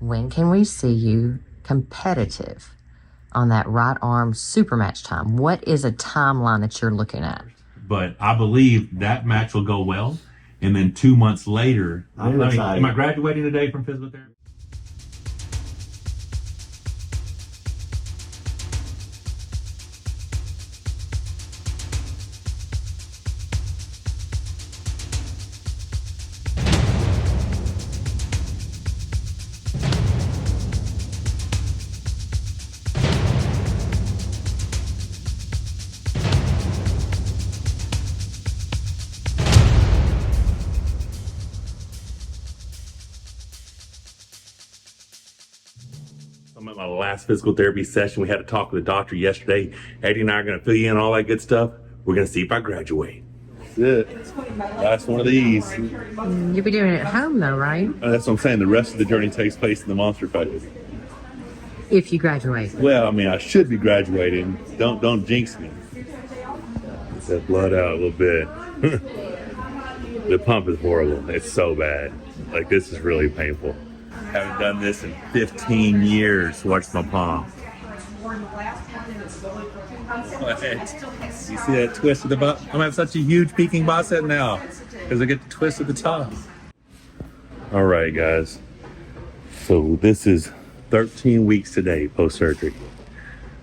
when can we see you competitive on that right arm super match time? What is a timeline that you're looking at? But I believe that match will go well. And then 2 months later, am I graduating today from physical therapy? I'm at my last physical therapy session. We had to talk with the doctor yesterday. Eddie and I are going to fill you in on all that good stuff. We're going to see if I graduate. That's it. Last one of these. You'll be doing it at home though, right? That's what I'm saying. The rest of the journey takes place in the monster phase. If you graduate. Well, I mean, I should be graduating. Don't jinx me. Get that blood out a little bit. The pump is horrible. It's so bad. Like, this is really painful. Haven't done this in 15 years. Watch my palm. You see that twist at the bottom? I'm gonna have such a huge peaking bicep now because I get the twist at the top. All right, guys. So this is 13 weeks today post-surgery,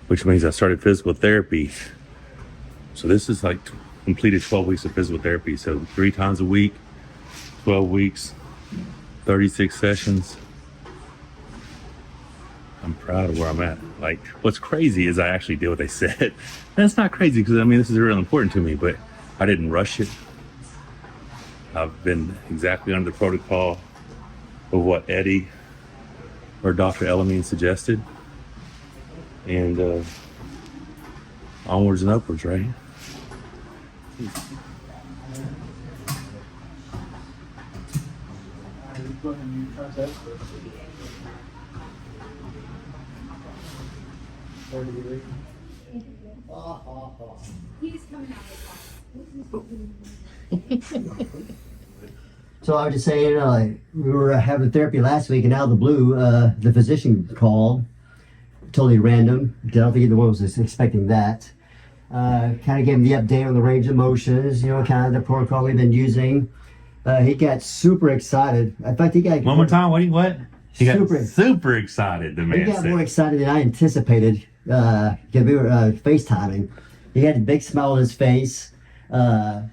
which means I started physical therapy. So this is like completed 12 weeks of physical therapy. So 3 times a week, 12 weeks, 36 sessions. I'm proud of where I'm at. Like, what's crazy is I actually did what they said. That's not crazy because, I mean, this is real important to me, but I didn't rush it. I've been exactly under the protocol of what Eddie or Dr. Elamine suggested. And onwards and upwards, right? So I was just saying, we were having therapy last week, and out of the blue, the physician called, totally random. I don't think either one was expecting that. Kind of gave him the update on the range of motions, kind of the protocol we've been using. He got super excited. In fact, he got... One more time, what? He got super excited, the man He got more excited than I anticipated, because we were FaceTiming. He had a big smile on his face.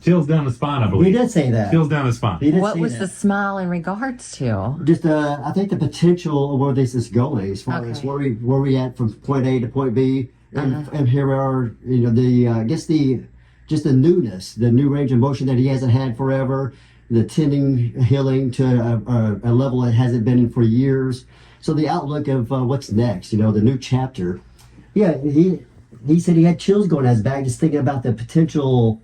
Chills down the spine, I believe. He did say that. Chills down the spine. What was the smile in regards to? Just, I think the potential of where this is going, as far as where we at from point A to point B, and here we are. I guess just the newness, the new range of motion that he hasn't had forever, the tendon healing to a level it hasn't been in for years. So the outlook of what's next, the new chapter. Yeah, he said he had chills going down his back just thinking about the potential.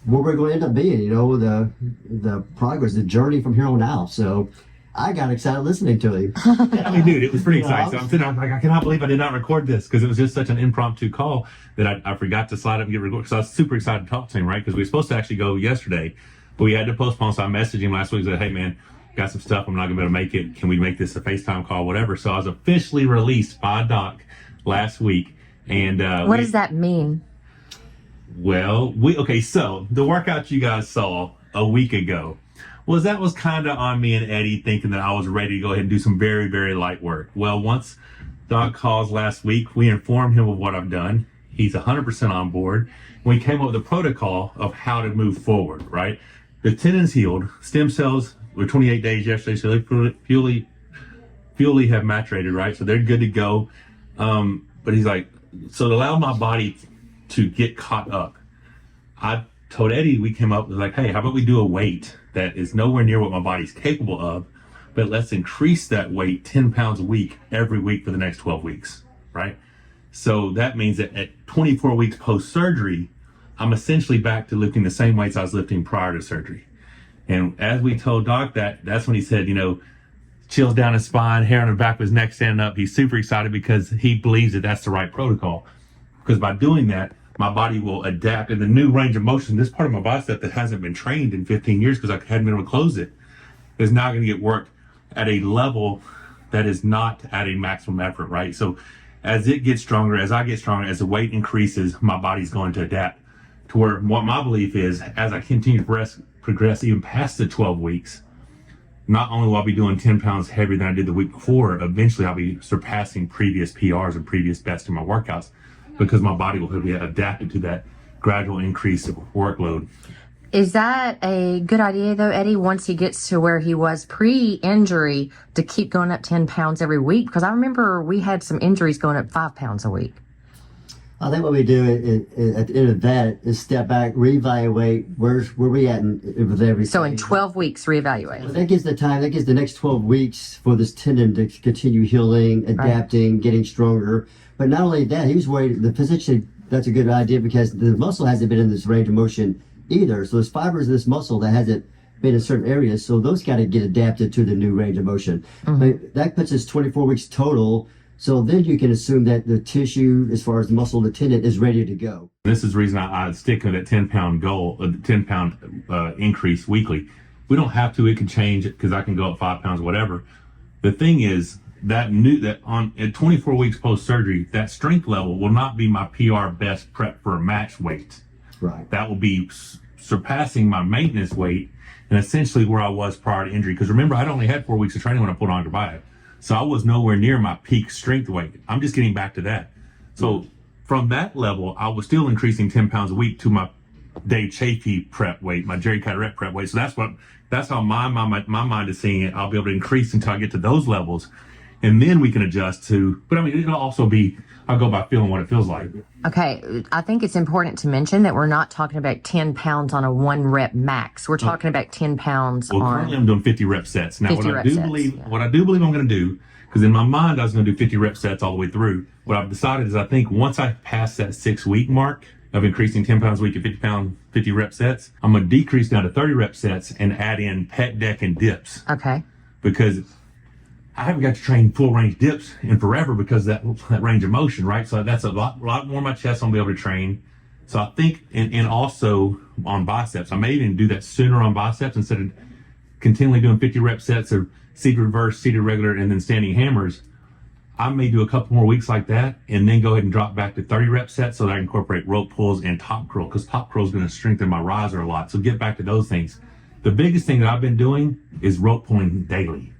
Where we're going to end up being, the progress, the journey from here on out. So I got excited listening to him. I mean, dude, it was pretty exciting. So I'm sitting there, like, I cannot believe I did not record this because it was just such an impromptu call that I forgot to slide up and get recorded. So I was super excited to talk to him, right? Because we were supposed to actually go yesterday, but we had to postpone. So I messaged him last week and said, hey, man, got some stuff. I'm not going to be able to make it. Can we make this a FaceTime call, whatever? So I was officially released by Doc last week. And what does that mean? Well, so the workout you guys saw a week ago was kind of on me and Eddie thinking that I was ready to go ahead and do some very, very light work. Well, once Doc calls last week, we informed him of what I've done. He's 100% on board. We came up with a protocol of how to move forward, right? The tendon's healed. Stem cells were 28 days yesterday, so they purely have maturated, right? So they're good to go. But he's like, so to allow my body to get caught up, I told Eddie, we came up with like, hey, how about we do a weight that is nowhere near what my body's capable of, but let's increase that weight 10 pounds a week every week for the next 12 weeks, right? So that means that at 24 weeks post-surgery, I'm essentially back to lifting the same weights I was lifting prior to surgery. And as we told Doc that's when he said, chills down his spine, hair on the back of his neck standing up. He's super excited because he believes that that's the right protocol. Because by doing that, my body will adapt in the new range of motion. This part of my bicep that hasn't been trained in 15 years because I hadn't been able to close it is now going to get worked at a level that is not at a maximum effort, right? So as it gets stronger, as I get stronger, as the weight increases, my body's going to adapt to where what my belief is, as I continue to progress even past the 12 weeks, not only will I be doing 10 pounds heavier than I did the week before, eventually I'll be surpassing previous PRs and previous best in my workouts because my body will be adapted to that gradual increase of workload. Is that a good idea, though, Eddie, once he gets to where he was pre-injury, to keep going up 10 pounds every week? Because I remember we had some injuries going up 5 pounds a week. I think what we do at the end of that is step back, reevaluate where we at with everything. So in 12 weeks, reevaluate. That gives the next 12 weeks for this tendon to continue healing, adapting, getting stronger. But not only that, he was worried, the physician, that's a good idea because the muscle hasn't been in this range of motion either. So there's fibers of this muscle that hasn't been in certain areas. So those got to get adapted to the new range of motion. But that puts us 24 weeks total. So then you can assume that the tissue, as far as the muscle, the tendon, is ready to go. This is the reason I stick to that 10-pound goal, 10-pound increase weekly. We don't have to. It can change it because I can go up 5 pounds, whatever. The thing is at 24 weeks post surgery, that strength level will not be my PR best prep for a match weight. Right. That will be surpassing my maintenance weight and essentially where I was prior to injury. Because remember, I'd only had 4 weeks of training when I pulled on bicep. So I was nowhere near my peak strength weight. I'm just getting back to that. So from that level, I was still increasing 10 pounds a week to my Dave Chafee prep weight, my Jerry Kyrat prep weight. So that's how my mind is seeing it. I'll be able to increase until I get to those levels. And then we can adjust to, but I mean, it'll also be, I'll go by feeling what it feels like. Okay, I think it's important to mention that we're not talking about 10 pounds on a 1 rep max. We're talking about 10 pounds well, on... currently I'm doing 50 rep sets. Now, what I do believe I'm going to do, because in my mind I was going to do 50 rep sets all the way through, what I've decided is I think once I pass that 6-week mark of increasing 10 pounds a week at 50 rep sets, I'm going to decrease down to 30 rep sets and add in pec deck and dips. Okay. Because I haven't got to train full range dips in forever because that range of motion, right? So that's a lot more of my chest I'm gonna be able to train. So I think, and also on biceps, I may even do that sooner on biceps instead of continually doing 50 rep sets of seated reverse, seated regular, and then standing hammers. I may do a couple more weeks like that and then go ahead and drop back to 30 rep sets so that I incorporate rope pulls and top curl because top curl is going to strengthen my riser a lot. So get back to those things. The biggest thing that I've been doing is rope pulling daily.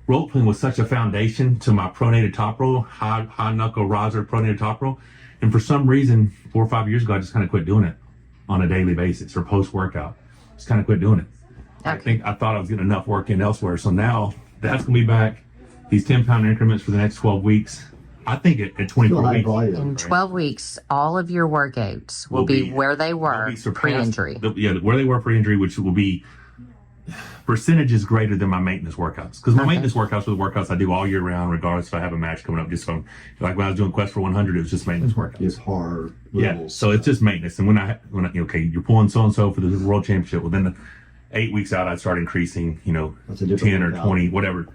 Rope pulling was such a foundation to my pronated top roll, high knuckle riser pronated top roll. And for some reason, 4 or 5 years ago, I just kind of quit doing it on a daily basis or post workout. Just kind of quit doing it. Okay. I thought I was getting enough work in elsewhere. So now that's going to be back. These 10-pound increments for the next 12 weeks. I think at 24 weeks. In 12 weeks, all of your workouts will be where they were pre-injury. Where they were pre-injury, which will be percentages greater than my maintenance workouts. Because my maintenance workouts are the workouts I do all year round, regardless if I have a match coming up. Just from, like when I was doing Quest for 100, it was just maintenance workouts. It's hard. Yeah, so it's just maintenance. And when okay, you're pulling so-and-so for the world championship, well, then the 8 weeks out, I'd start increasing, 10 or 20, whatever,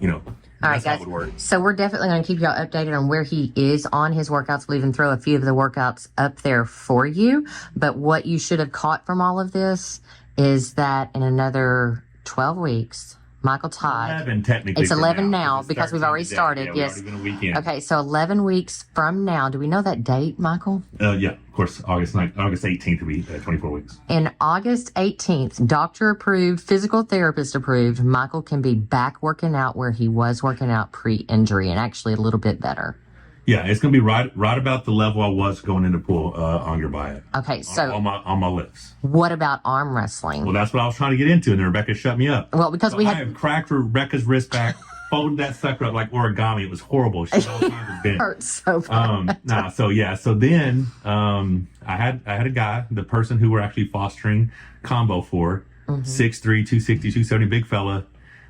All right, guys. So we're definitely going to keep y'all updated on where he is on his workouts. We'll even throw a few of the workouts up there for you. But what you should have caught from all of this is that in another 12 weeks, Michael Todd. 11 technically. It's 11 now because we've already started. Yeah, yes. Already been a weekend. Okay, so 11 weeks from now. Do we know that date, Michael? Yeah, of course. August 18th will be 24 weeks. And August 18th, doctor approved, physical therapist approved, Michael can be back working out where he was working out pre-injury and actually a little bit better. Yeah, it's going to be right about the level I was going into pull on your bicep. Okay, so on my lifts. What about arm wrestling? Well, that's what I was trying to get into, and then Rebecca shut me up. Well, because I have cracked Rebecca's wrist back, folded that sucker up like origami. It was horrible. She all kinds of bent. Hurt so bad. So then I had a guy, the person who we're actually fostering combo for, 6'3", 260, 270, big fella.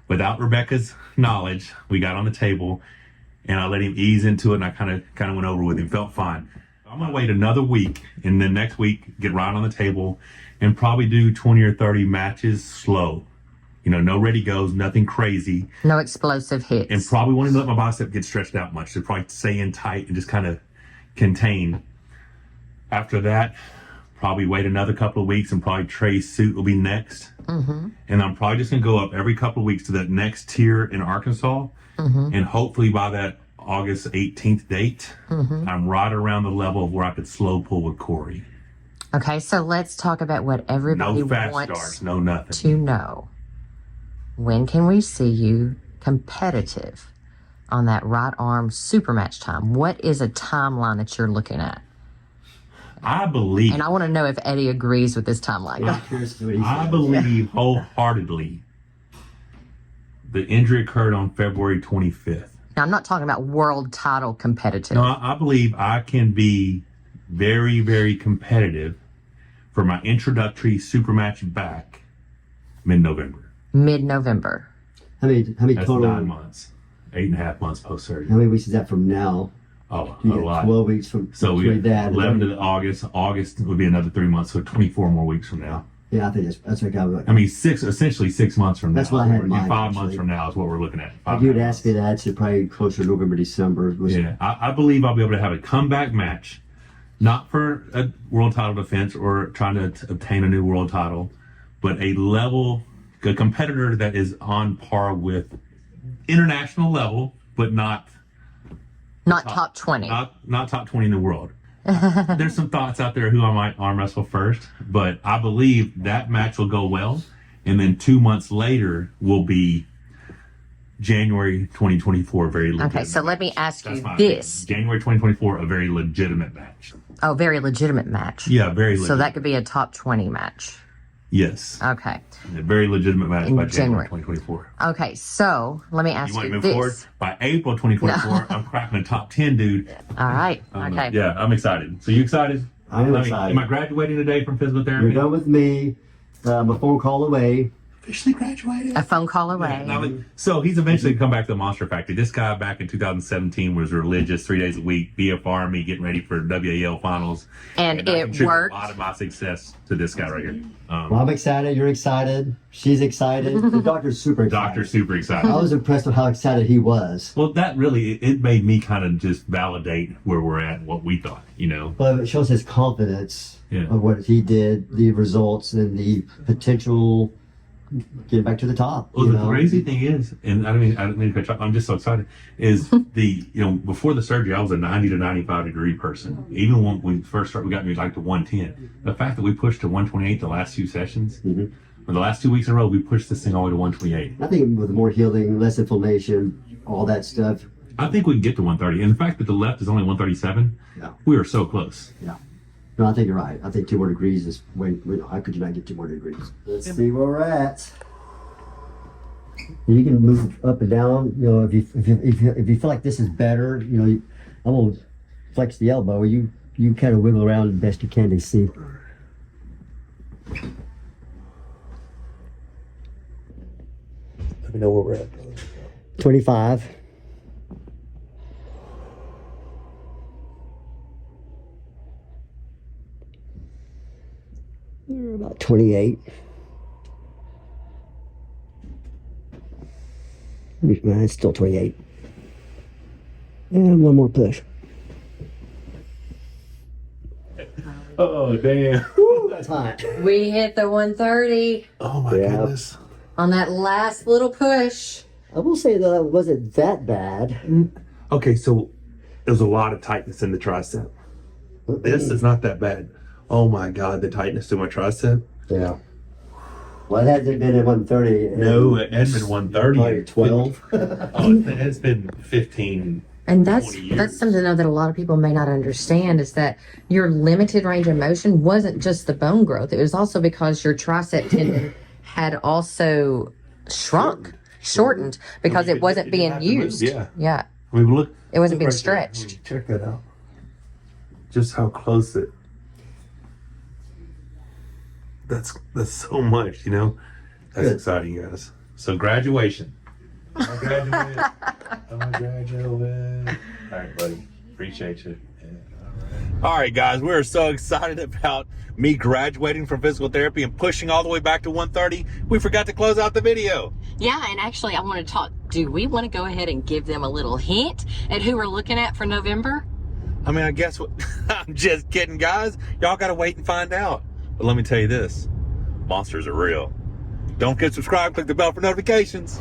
Without Rebecca's knowledge, we got on the table. And I let him ease into it, and I kind of went over with him. Felt fine. I'm gonna wait another week, and then next week get right on the table, and probably do 20 or 30 matches slow. No ready goes, nothing crazy, no explosive hits, and probably won't even let my bicep get stretched out much. So probably stay in tight and just kind of contain. After that, probably wait another couple of weeks, and probably Trey's suit will be next. Mm-hmm. And I'm probably just going to go up every couple of weeks to that next tier in Arkansas. Mm-hmm. And hopefully by that August 18th date, Mm-hmm. I'm right around the level of where I could slow pull with Corey. Okay, so let's talk about what everybody No fast wants starts, no nothing. to know. When can we see you competitive on that right arm super match time? What is a timeline that you're looking at? I believe, And I want to know if Eddie agrees with this timeline. I'm curious to see what he I says. believe wholeheartedly the injury occurred on February 25th. Now, I'm not talking about world title competitive. No, I believe I can be very, very competitive for my introductory super match back mid-November. Mid-November. How many That's total? 9 months, 8.5 months post-surgery. How many weeks is that from now? Oh, You a get lot. 12 weeks from So we between got that. 11 to August. August would be another 3 months, so 24 more weeks from now. Yeah, I think that's what I got. I mean, essentially 6 months from That's now. what I had in 5 mind, months actually. from now is what we're looking at. If 5 you'd months. asked me that, it's probably closer to November, December. Yeah, I believe I'll be able to have a comeback match, not for a world title defense or trying to obtain a new world title, but a competitor that is on par with international level, but not Top 20. not top 20 in the world. There's some thoughts out there who I might arm wrestle first, but I believe that match will go well, and then 2 months later will be January 2024, very legitimate. Okay, so let me ask That's you my this. opinion. January 2024, a very legitimate match. Oh, very legitimate match. Yeah, very legitimate. So that could be a top 20 match. Yes. Okay. A very legitimate match In by January January. 2024. Okay, so let me ask You want you to move forward? this. By April 2024, I'm cracking a top 10, dude. All right. Okay. Yeah, I'm excited. So you excited? I am Let me- excited. Am I graduating today from physical You're therapy? done with me. I'm a phone call away. Officially graduated? A phone call away. So he's eventually come back to the Monster Factory. This guy back in 2017 was religious 3 days a week, BF Army, getting ready for WAL finals. And I it contribute worked. a lot of my success to this guy right here. Well, I'm excited. You're excited. She's excited. The doctor's super excited. Doctor's super excited. I was impressed with how excited he was. Well, that really, it made me kind of just validate where we're at and what we thought, you know? But it shows his confidence Yeah. of what he did, the results, and the potential getting back to the top. Well, you the know? crazy thing is, and I don't mean to cut you off, I'm just so excited, is before the surgery, I was a 90 to 95 degree person. Even when we first started, we got me like to 110. The fact that we pushed to 128 the last few sessions, for the last 2 weeks in a row, we pushed this thing all the way to 128. I think with more healing, less inflammation, all that stuff. I think we can get to 130. And the fact that the left is only 137, Yeah. we are so close. Yeah. No, I think you're right. I think 2 more degrees is way. How could you not get 2 more degrees? Let's see where we're at. You can move up and down. You know, if you feel like this is better, you know, I'm gonna flex the elbow. You kind of wiggle around the best you can to see. Let me know where we're at. 25. You're about 28. It's still 28. And one more push. Oh, damn. That's hot. We hit the 130 Oh, my Yeah. goodness. on that last little push. I will say that it wasn't that bad. Okay, so there's a lot of tightness in the tricep. This is not that bad. Oh my God, the tightness in my tricep. Yeah. Well, it hasn't been at 130. No, it had been 130. Probably 12. Oh, it's been 15. And 20 years. that's something though that a lot of people may not understand is that your limited range of motion wasn't just the bone growth. It was also because your tricep tendon had also shortened because it wasn't You didn't being have to move, used. yeah. Yeah. I mean, look. It wasn't being look right there. stretched. Check that out. Just how close it. That's so much, you know. That's Good. exciting, guys. So graduation. I'm a graduate. I'm a graduate. All right, buddy. Appreciate you. All right, guys. We're so excited about me graduating from physical therapy and pushing all the way back to 130. We forgot to close out the video. Yeah, and actually I want to talk. Do we want to go ahead and give them a little hint at who we're looking at for November? I mean, I guess what? I'm just kidding, guys. Y'all gotta wait and find out. But let me tell you this: monsters are real. Don't forget to subscribe, click the bell for notifications.